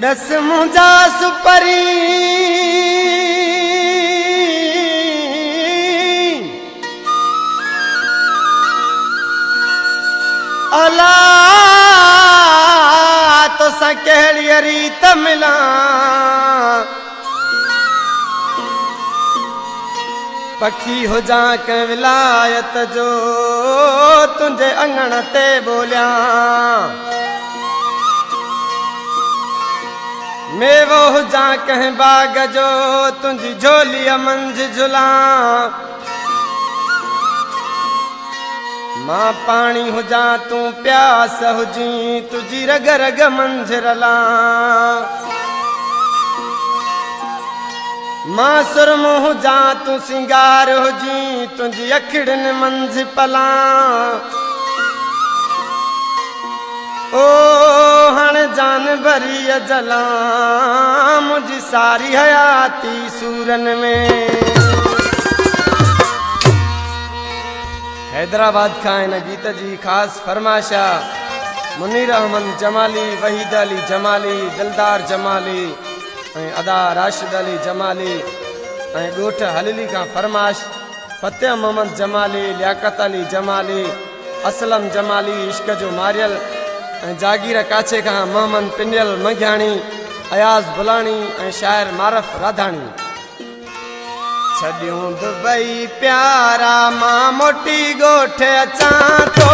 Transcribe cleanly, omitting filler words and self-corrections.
दस मुंजा सुपरी अला तो सकेड़ी रीत मिला पखी हो जा के विलायत जो तुझे अंगण ते बोलिया मेवो हो जा कह बाग जो तुझी झोली मंझ झुला मां पानी हो जा तू प्यास हुजी तुझी रग रग मंझ रला मां सुरमो हो जा तू सिंगार हुजी तुझी अखिड़न मंझ पला ओ हण जान भरी जला मुझी सारी हयाती सूरन में। हैदराबाद का इन गीत जी खास फरमाशा मुनीर अहमद जमाली, वहीद अली जमाली, दिलदार जमाली, अदा राशिद अली जमाली, गोठ हलीली का फरमाश फतेह मोहम्मद जमाली, लियाकत अली जमाली, असलम जमाली, इश्क जो मारियल, जागीर काछे का मोहम्मद पिंडियल मघियाणी, अयाज बुलानी, शायर मारफ राधानी। छड्यूं दुबई प्यारा मां मोटी गोठ अचां तो